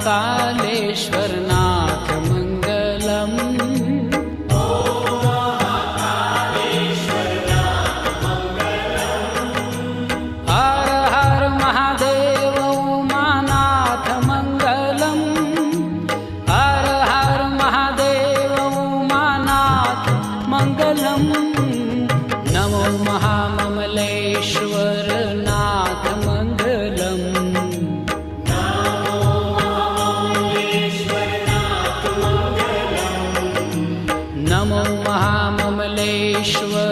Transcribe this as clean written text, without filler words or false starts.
महाकालेश्वरनाथ मङ्गलम्। हर हर महादेव उमानाथ मङ्गलम्। हर हर महादेव उमानाथ मङ्गलम्। नमो महाममलेश्वरनाथ मङ्गलम्। नमो महाममलेश्वर